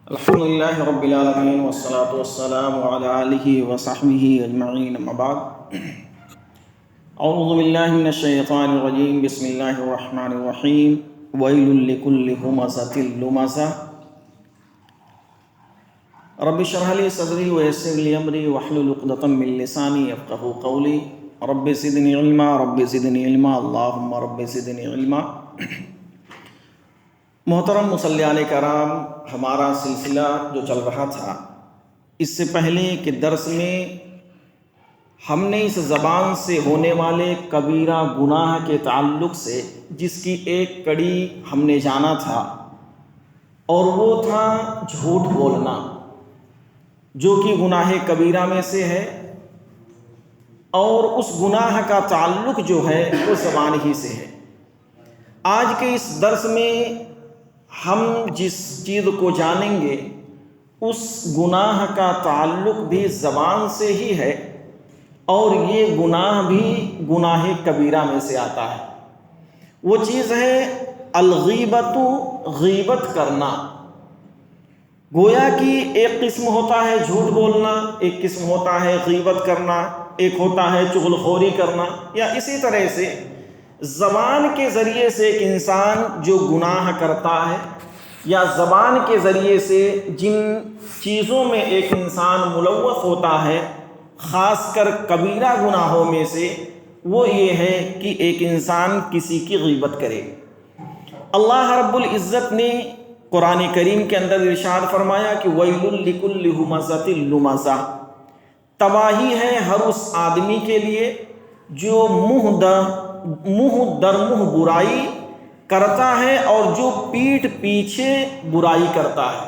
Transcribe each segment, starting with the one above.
الحمد لله رب العالمين والصلاة والسلام على آله وصحبه أجمعين أما بعد أعوذ بالله من الشيطان الرجيم بسم الله الرحمن الرحيم ويل لكل همزة لمزة رب اشرح لي صدري ويسر لي أمري واحلل عقدة من لساني يفقهوا قولي رب زدني علما اللهم رب زدنی علما۔ محترم مصلیان کرام، ہمارا سلسلہ جو چل رہا تھا اس سے پہلے کہ درس میں ہم نے اس زبان سے ہونے والے کبیرہ گناہ کے تعلق سے جس کی ایک کڑی ہم نے جانا تھا اور وہ تھا جھوٹ بولنا، جو کہ گناہ کبیرہ میں سے ہے، اور اس گناہ کا تعلق جو ہے وہ زبان ہی سے ہے۔ آج کے اس درس میں ہم جس چیز کو جانیں گے اس گناہ کا تعلق بھی زبان سے ہی ہے، اور یہ گناہ بھی گناہ کبیرہ میں سے آتا ہے۔ وہ چیز ہے الغیبت، غیبت کرنا۔ گویا کہ ایک قسم ہوتا ہے جھوٹ بولنا، ایک قسم ہوتا ہے غیبت کرنا، ایک ہوتا ہے چغل خوری کرنا، یا اسی طرح سے زبان کے ذریعے سے ایک انسان جو گناہ کرتا ہے، یا زبان کے ذریعے سے جن چیزوں میں ایک انسان ملوث ہوتا ہے، خاص کر کبیرہ گناہوں میں سے وہ یہ ہے کہ ایک انسان کسی کی غیبت کرے۔ اللہ رب العزت نے قرآن کریم کے اندر ارشاد فرمایا کہ وَيْلٌ لِكُلِّ ہُمَزَةٍ لُمَزَةٍ، تباہی ہے ہر اس آدمی کے لیے جو منہ در منہ برائی کرتا ہے اور جو پیٹھ پیچھے برائی کرتا ہے۔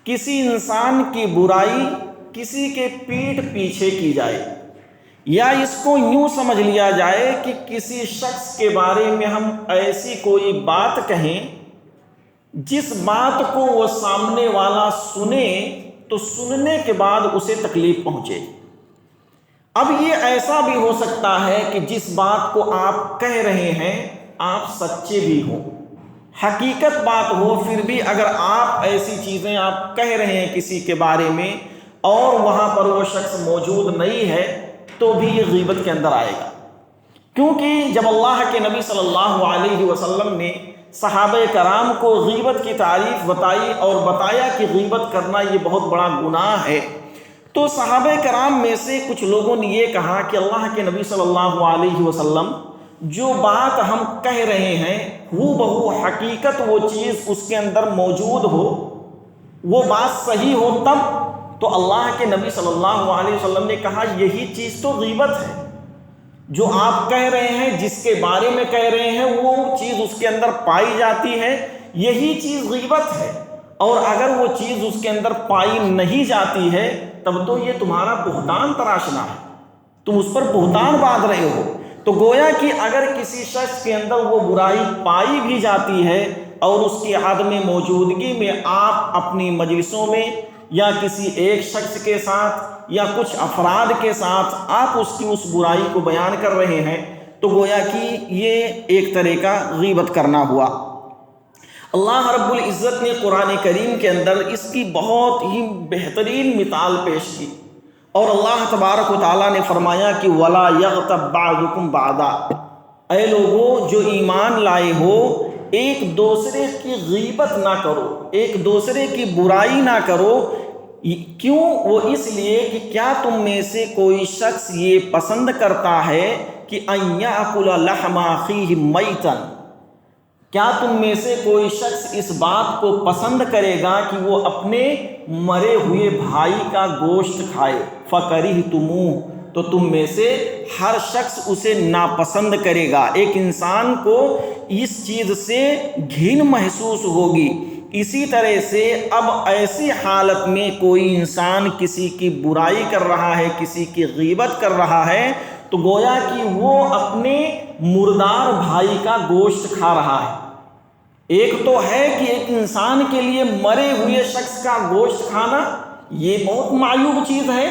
کسی انسان کی برائی کسی کے پیٹھ پیچھے کی جائے، یا اس کو یوں سمجھ لیا جائے کہ کسی شخص کے بارے میں ہم ایسی کوئی بات کہیں جس بات کو وہ سامنے والا سنے تو سننے کے بعد اسے تکلیف پہنچے۔ اب یہ ایسا بھی ہو سکتا ہے کہ جس بات کو آپ کہہ رہے ہیں آپ سچے بھی ہوں، حقیقت بات ہو، پھر بھی اگر آپ ایسی چیزیں آپ کہہ رہے ہیں کسی کے بارے میں اور وہاں پر وہ شخص موجود نہیں ہے تو بھی یہ غیبت کے اندر آئے گا۔ کیونکہ جب اللہ کے نبی صلی اللہ علیہ وسلم نے صحابہ کرام کو غیبت کی تعریف بتائی اور بتایا کہ غیبت کرنا یہ بہت بڑا گناہ ہے، تو صحابہ کرام میں سے کچھ لوگوں نے یہ کہا کہ اللہ کے نبی صلی اللہ علیہ وسلم جو بات ہم کہہ رہے ہیں ہو بہو حقیقت وہ چیز اس کے اندر موجود ہو، وہ بات صحیح ہو تب تو اللہ کے نبی صلی اللہ علیہ وسلم نے کہا یہی چیز تو غیبت ہے، جو آپ کہہ رہے ہیں جس کے بارے میں کہہ رہے ہیں وہ چیز اس کے اندر پائی جاتی ہے، یہی چیز غیبت ہے، اور اگر وہ چیز اس کے اندر پائی نہیں جاتی ہے تب تو یہ تمہارا بہتان تراشنا ہے، تم اس پر بہتان باندھ رہے ہو۔ تو گویا کہ اگر کسی شخص کے اندر وہ برائی پائی بھی جاتی ہے اور اس کی عدم موجودگی میں آپ اپنی مجلسوں میں یا کسی ایک شخص کے ساتھ یا کچھ افراد کے ساتھ آپ اس کی اس برائی کو بیان کر رہے ہیں تو گویا کہ یہ ایک طرح کا غیبت کرنا ہوا۔ اللہ رب العزت نے قرآن کریم کے اندر اس کی بہت ہی بہترین مثال پیش کی، اور اللہ تبارک و تعالیٰ نے فرمایا کہ وَلَا يَغْتَبْ بَعْضُكُمْ بَعْضًا، اے لوگو جو ایمان لائے ہو ایک دوسرے کی غیبت نہ کرو، ایک دوسرے کی برائی نہ کرو۔ کیوں؟ وہ اس لیے کہ کیا تم میں سے کوئی شخص یہ پسند کرتا ہے کہ أَن يَأْكُلَ لَحْمَ أَخِيهِ مَيْتًا، کیا تم میں سے کوئی شخص اس بات کو پسند کرے گا کہ وہ اپنے مرے ہوئے بھائی کا گوشت کھائے؟ فَكَرِهْتُمُوهُ، تو تم میں سے ہر شخص اسے ناپسند کرے گا، ایک انسان کو اس چیز سے گھن محسوس ہوگی۔ اسی طرح سے اب ایسی حالت میں کوئی انسان کسی کی برائی کر رہا ہے، کسی کی غیبت کر رہا ہے تو گویا کہ وہ اپنے مردار بھائی کا گوشت کھا رہا ہے۔ ایک تو ہے کہ ایک انسان کے لیے مرے ہوئے شخص کا گوشت کھانا یہ بہت معیوب چیز ہے،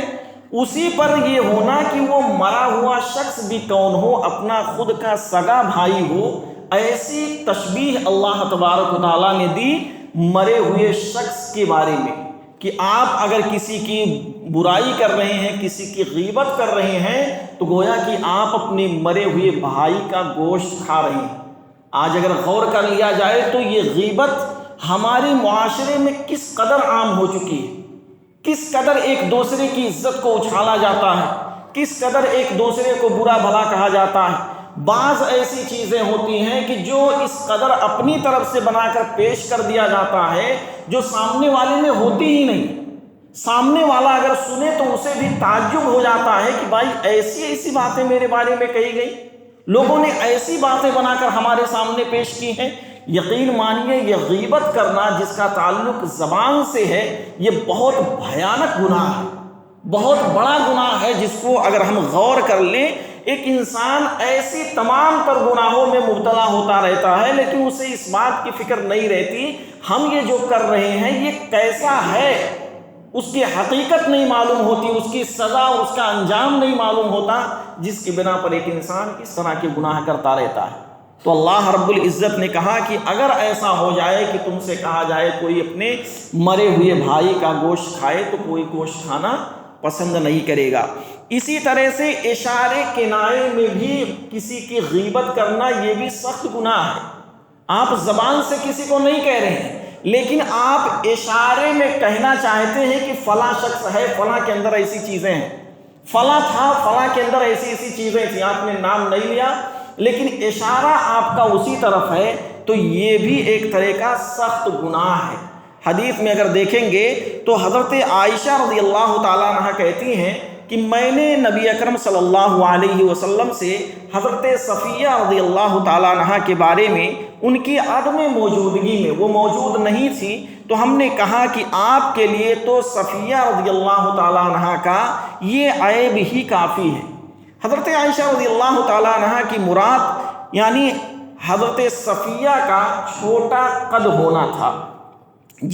اسی پر یہ ہونا کہ وہ مرا ہوا شخص بھی کون ہو، اپنا خود کا سگا بھائی ہو، ایسی تشبیہ اللہ تبارک و تعالیٰ نے دی مرے ہوئے شخص کے بارے میں کہ آپ اگر کسی کی برائی کر رہے ہیں، کسی کی غیبت کر رہے ہیں، تو گویا کہ آپ اپنے مرے ہوئے بھائی کا گوشت کھا رہے ہیں۔ آج اگر غور کر لیا جائے تو یہ غیبت ہمارے معاشرے میں کس قدر عام ہو چکی ہے، کس قدر ایک دوسرے کی عزت کو اچھالا جاتا ہے، کس قدر ایک دوسرے کو برا بھلا کہا جاتا ہے۔ بعض ایسی چیزیں ہوتی ہیں کہ جو اس قدر اپنی طرف سے بنا کر پیش کر دیا جاتا ہے جو سامنے والے میں ہوتی ہی نہیں۔ سامنے والا اگر سنے تو اسے بھی تعجب ہو جاتا ہے کہ بھائی ایسی ایسی باتیں میرے بارے میں کہی گئی، لوگوں نے ایسی باتیں بنا کر ہمارے سامنے پیش کی ہیں۔ یقین مانیے یہ غیبت کرنا جس کا تعلق زبان سے ہے، یہ بہت بھیانک گناہ ہے، بہت بڑا گناہ ہے، جس کو اگر ہم غور کر لیں ایک انسان ایسی تمام تر گناہوں میں مبتلا ہوتا رہتا ہے، لیکن اسے اس بات کی فکر نہیں رہتی ہم یہ جو کر رہے ہیں یہ کیسا ہے، اس کی حقیقت نہیں معلوم ہوتی، اس کی سزا اور اس کا انجام نہیں معلوم ہوتا، جس کی بنا پر ایک انسان اس طرح کے گناہ کرتا رہتا ہے۔ تو اللہ رب العزت نے کہا کہ اگر ایسا ہو جائے کہ تم سے کہا جائے کوئی اپنے مرے ہوئے بھائی کا گوشت کھائے تو کوئی گوشت کھانا پسند نہیں کرے گا۔ اسی طرح سے اشارے کنائے میں بھی کسی کی غیبت کرنا یہ بھی سخت گناہ ہے۔ آپ زبان سے کسی کو نہیں کہہ رہے ہیں، لیکن آپ اشارے میں کہنا چاہتے ہیں کہ فلاں شخص ہے، فلاں کے اندر ایسی چیزیں ہیں، فلاں تھا، فلاں کے اندر ایسی ایسی چیزیں تھیں، آپ نے نام نہیں لیا لیکن اشارہ آپ کا اسی طرف ہے، تو یہ بھی ایک طرح کا سخت گناہ ہے۔ حدیث میں اگر دیکھیں گے تو حضرت عائشہ رضی اللہ تعالیٰ عنہ کہتی ہیں کہ میں نے نبی اکرم صلی اللہ علیہ وسلم سے حضرت صفیہ رضی اللہ تعالیٰ عنہ کے بارے میں ان کی عدم موجودگی میں، وہ موجود نہیں تھی، تو ہم نے کہا کہ آپ کے لیے تو صفیہ رضی اللہ تعالیٰ عنہ کا یہ عیب ہی کافی ہے۔ حضرت عائشہ رضی اللہ تعالیٰ عنہ کی مراد یعنی حضرت صفیہ کا چھوٹا قد ہونا تھا،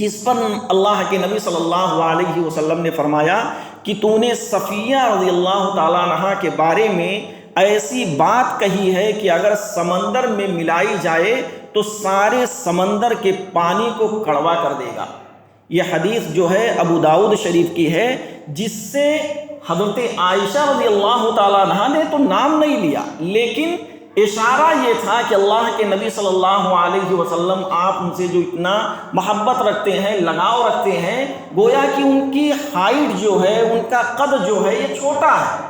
جس پر اللہ کے نبی صلی اللہ علیہ وسلم نے فرمایا کہ تو نے صفیہ رضی اللہ تعالیٰ عنہ کے بارے میں ایسی بات کہی ہے کہ اگر سمندر میں ملائی جائے تو سارے سمندر کے پانی کو کڑوا کر دے گا۔ یہ حدیث جو ہے ابو داؤد شریف کی ہے، جس سے حضرت عائشہ رضی اللہ تعالیٰ عنہ نے تو نام نہیں لیا، لیکن اشارہ یہ تھا کہ اللہ کے نبی صلی اللہ علیہ وسلم آپ ان سے جو اتنا محبت رکھتے ہیں، لگاؤ رکھتے ہیں، گویا کہ ان کی ہائٹ جو ہے، ان کا قد جو ہے یہ چھوٹا ہے،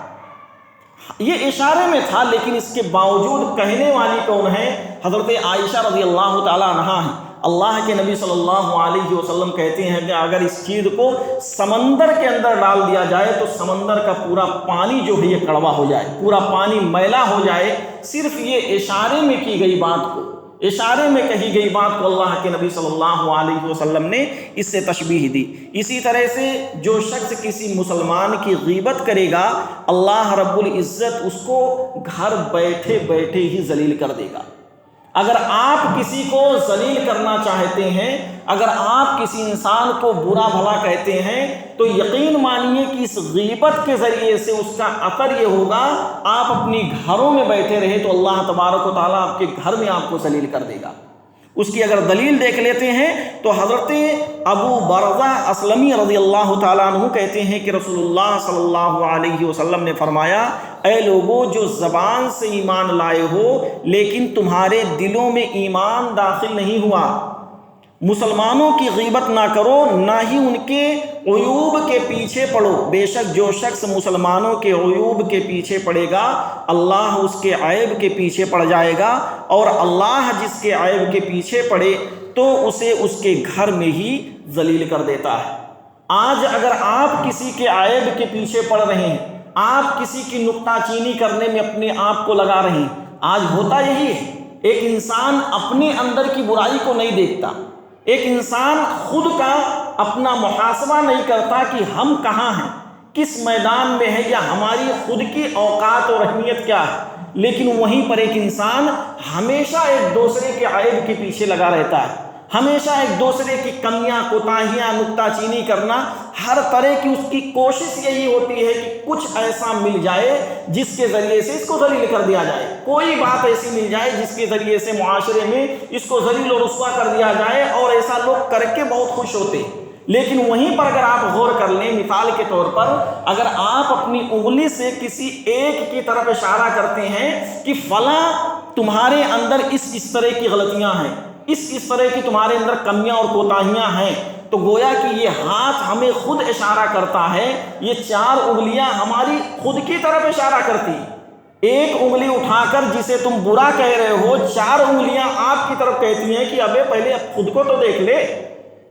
یہ اشارے میں تھا، لیکن اس کے باوجود کہنے والی کون ہے؟ حضرت عائشہ رضی اللہ تعالیٰ عنہا ہیں۔ اللہ کے نبی صلی اللہ علیہ وسلم کہتے ہیں کہ اگر اس چیز کو سمندر کے اندر ڈال دیا جائے تو سمندر کا پورا پانی جو ہے یہ کڑوا ہو جائے، پورا پانی میلا ہو جائے۔ صرف یہ اشارے میں کی گئی بات کو، اشارے میں کہی گئی بات کو اللہ کے نبی صلی اللہ علیہ وسلم نے اس سے تشبیہ دی۔ اسی طرح سے جو شخص کسی مسلمان کی غیبت کرے گا، اللہ رب العزت اس کو گھر بیٹھے بیٹھے ہی ذلیل کر دے گا۔ اگر آپ کسی کو ذلیل کرنا چاہتے ہیں، اگر آپ کسی انسان کو برا بھلا کہتے ہیں، تو یقین مانیے کہ اس غیبت کے ذریعے سے اس کا اثر یہ ہوگا، آپ اپنی گھروں میں بیٹھے رہے تو اللہ تبارک و تعالیٰ آپ کے گھر میں آپ کو ذلیل کر دے گا۔ اس کی اگر دلیل دیکھ لیتے ہیں تو حضرت ابو برزہ اسلمی رضی اللہ تعالیٰ عنہ کہتے ہیں کہ رسول اللہ صلی اللہ علیہ وسلم نے فرمایا، اے لوگوں جو زبان سے ایمان لائے ہو لیکن تمہارے دلوں میں ایمان داخل نہیں ہوا، مسلمانوں کی غیبت نہ کرو، نہ ہی ان کے عیوب کے پیچھے پڑو، بے شک جو شخص مسلمانوں کے عیوب کے پیچھے پڑے گا اللہ اس کے عیب کے پیچھے پڑ جائے گا، اور اللہ جس کے عیب کے پیچھے پڑے تو اسے اس کے گھر میں ہی ذلیل کر دیتا ہے۔ آج اگر آپ کسی کے عیب کے پیچھے پڑ رہے ہیں، آپ کسی کی نکتہ چینی کرنے میں اپنے آپ کو لگا رہے ہیں، آج ہوتا یہی ہے، ایک انسان اپنے اندر کی برائی کو نہیں دیکھتا، ایک انسان خود کا اپنا محاسبہ نہیں کرتا کہ ہم کہاں ہیں، کس میدان میں ہے، یا ہماری خود کی اوقات اور اہمیت کیا ہے، لیکن وہیں پر ایک انسان ہمیشہ ایک دوسرے کے عیب کے پیچھے لگا رہتا ہے۔ ہمیشہ ایک دوسرے کی کمیاں، کوتاہیاں، نکتہ چینی کرنا، ہر طرح کی اس کی کوشش یہی ہوتی ہے کہ کچھ ایسا مل جائے جس کے ذریعے سے اس کو ذلیل کر دیا جائے، کوئی بات ایسی مل جائے جس کے ذریعے سے معاشرے میں اس کو ذلیل و رسوا کر دیا جائے، اور ایسا لوگ کر کے بہت خوش ہوتے ہیں۔ لیکن وہیں پر اگر آپ غور کر لیں، مثال کے طور پر اگر آپ اپنی انگلی سے کسی ایک کی طرف اشارہ کرتے ہیں کہ فلاں تمہارے اندر اس طرح کی غلطیاں ہیں، اس طرح کی تمہارے اندر کمیاں اور کوتاہیاں ہیں، تو گویا کہ یہ ہاتھ ہمیں خود اشارہ کرتا ہے، یہ 4 انگلیاں ہماری خود کی طرف اشارہ کرتی ہیں۔ ایک انگلی اٹھا کر جسے تم برا کہہ رہے ہو، 4 انگلیاں آپ کی طرف کہتی ہیں کہ ابے پہلے خود کو تو دیکھ لے،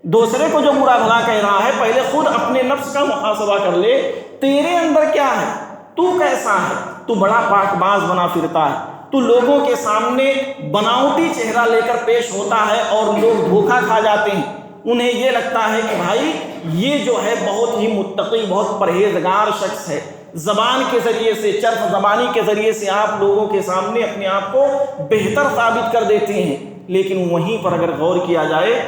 دوسرے کو جو برا بھلا کہہ رہا ہے پہلے خود اپنے نفس کا محاسبہ کر لے، تیرے اندر کیا ہے، تو کیسا ہے، تو بڑا پاک باز بنا پھرتا ہے، تو لوگوں کے سامنے بناوٹی چہرہ لے کر پیش ہوتا ہے اور لوگ دھوکا کھا جاتے ہیں، انہیں یہ لگتا ہے کہ بھائی یہ جو ہے بہت ہی متقی، بہت پرہیزگار شخص ہے۔ زبان کے ذریعے سے، چرف زبانی کے ذریعے سے آپ لوگوں کے سامنے اپنے آپ کو بہتر ثابت کر دیتے ہیں، لیکن وہیں پر اگر غور کیا جائے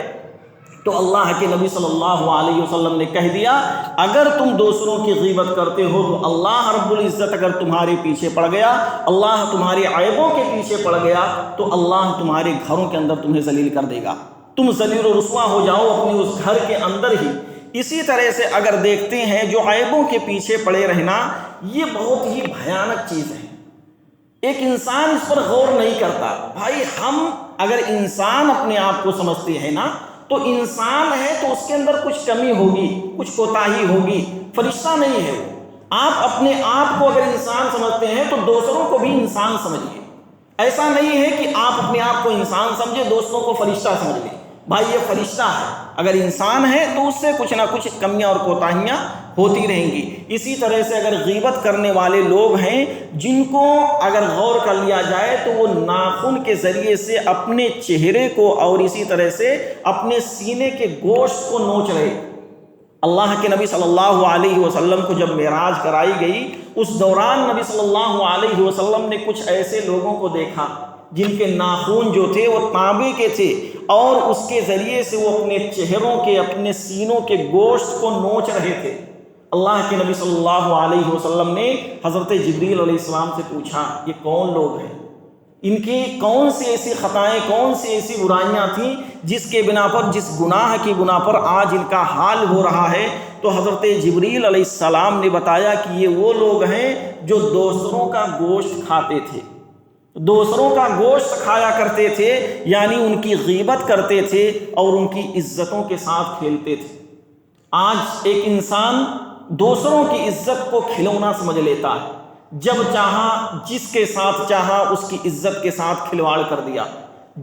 تو اللہ کے نبی صلی اللہ علیہ وسلم نے کہہ دیا، اگر تم دوسروں کی غیبت کرتے ہو تو اللہ رب العزت اگر تمہارے پیچھے پڑ گیا، اللہ تمہارے عیبوں کے پیچھے پڑ گیا، تو اللہ تمہارے گھروں کے اندر تمہیں ذلیل کر دے گا، تم ذلیل و رسوا ہو جاؤ اپنی اس گھر کے اندر ہی۔ اسی طرح سے اگر دیکھتے ہیں جو عیبوں کے پیچھے پڑے رہنا، یہ بہت ہی بھیانک چیز ہے، ایک انسان اس پر غور نہیں کرتا۔ بھائی ہم اگر انسان اپنے آپ کو سمجھتے ہیں نا، تو انسان ہے تو اس کے اندر کچھ کمی ہوگی، کچھ کوتاہی ہوگی، فرشتہ نہیں ہے وہ۔ آپ اپنے آپ کو اگر انسان سمجھتے ہیں تو دوسروں کو بھی انسان سمجھیے، ایسا نہیں ہے کہ آپ اپنے آپ کو انسان سمجھے دوسروں کو فرشتہ سمجھ لیں۔ بھائی یہ فرشتہ ہے، اگر انسان ہے تو اس سے کچھ نہ کچھ کمیاں اور کوتاہیاں ہوتی رہیں گی۔ اسی طرح سے اگر غیبت کرنے والے لوگ ہیں جن کو اگر غور کر لیا جائے تو وہ ناخن کے ذریعے سے اپنے چہرے کو اور اسی طرح سے اپنے سینے کے گوشت کو نوچ رہے۔ اللہ کے نبی صلی اللہ علیہ وسلم کو جب معراج کرائی گئی، اس دوران نبی صلی اللہ علیہ وسلم نے کچھ ایسے لوگوں کو دیکھا جن کے ناخن جو تھے وہ تانبے کے تھے، اور اس کے ذریعے سے وہ اپنے چہروں کے، اپنے سینوں کے گوشت کو نوچ رہے تھے۔ اللہ کے نبی صلی اللہ علیہ وسلم نے حضرت جبریل علیہ السلام سے پوچھا، یہ کون لوگ ہیں، ان کی کون سی ایسی خطائیں، کون سی ایسی برائیاں تھیں جس کے بنا پر، جس گناہ کی بنا پر آج ان کا حال ہو رہا ہے؟ تو حضرت جبریل علیہ السلام نے بتایا کہ یہ وہ لوگ ہیں جو دوسروں کا گوشت کھاتے تھے، دوسروں کا گوشت کھایا کرتے تھے، یعنی ان کی غیبت کرتے تھے اور ان کی عزتوں کے ساتھ کھیلتے تھے۔ آج ایک انسان دوسروں کی عزت کو کھلونا سمجھ لیتا ہے، جب چاہا جس کے ساتھ چاہا اس کی عزت کے ساتھ کھلواڑ کر دیا،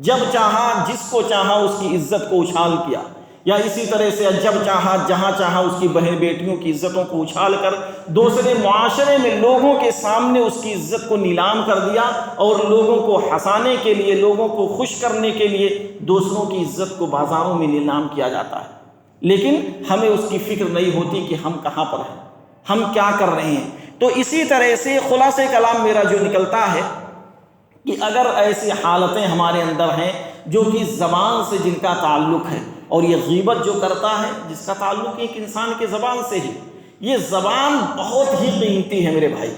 جب چاہا جس کو چاہا اس کی عزت کو اچھال کیا، یا اسی طرح سے جب چاہا جہاں چاہا اس کی بہن بیٹیوں کی عزتوں کو اچھال کر دوسرے معاشرے میں لوگوں کے سامنے اس کی عزت کو نیلام کر دیا، اور لوگوں کو ہنسانے کے لیے، لوگوں کو خوش کرنے کے لیے دوسروں کی عزت کو بازاروں میں نیلام کیا جاتا ہے، لیکن ہمیں اس کی فکر نہیں ہوتی کہ ہم کہاں پر ہیں، ہم کیا کر رہے ہیں۔ تو اسی طرح سے خلاصہ کلام میرا جو نکلتا ہے کہ اگر ایسی حالتیں ہمارے اندر ہیں جو کہ زبان سے جن کا تعلق ہے، اور یہ غیبت جو کرتا ہے جس کا تعلق ایک انسان کے زبان سے ہی، یہ زبان بہت ہی قیمتی ہے میرے بھائی۔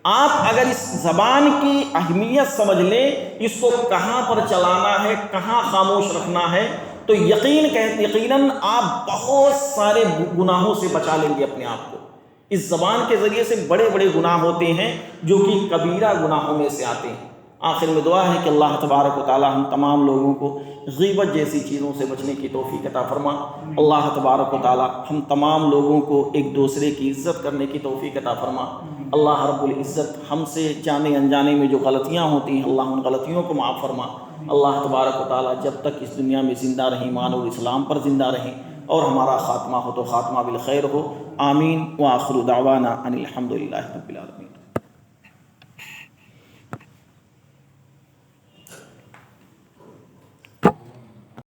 آپ اگر اس زبان کی اہمیت سمجھ لیں، اس کو کہاں پر چلانا ہے، کہاں خاموش رکھنا ہے، تو یقیناً آپ بہت سارے گناہوں سے بچا لیں گے اپنے آپ کو۔ اس زبان کے ذریعے سے بڑے بڑے گناہ ہوتے ہیں جو کہ کبیرہ گناہوں میں سے آتے ہیں۔ آخر میں دعا ہے کہ اللہ تبارک و تعالی ہم تمام لوگوں کو غیبت جیسی چیزوں سے بچنے کی توفیق عطا فرما۔ اللہ تبارک و تعالی ہم تمام لوگوں کو ایک دوسرے کی عزت کرنے کی توفیق عطا فرما۔ اللہ رب العزت ہم سے جانے انجانے میں جو غلطیاں ہوتی ہیں، اللہ ان غلطیوں کو معاف فرما۔ اللہ تبارک و تعالی جب تک اس دنیا میں زندہ رہیں، ایمان اور اسلام پر زندہ رہیں، اور ہمارا خاتمہ ہو تو خاتمہ بالخیر ہو۔ آمین۔ وآخر دعوانا ان الحمد للہ رب العالمین۔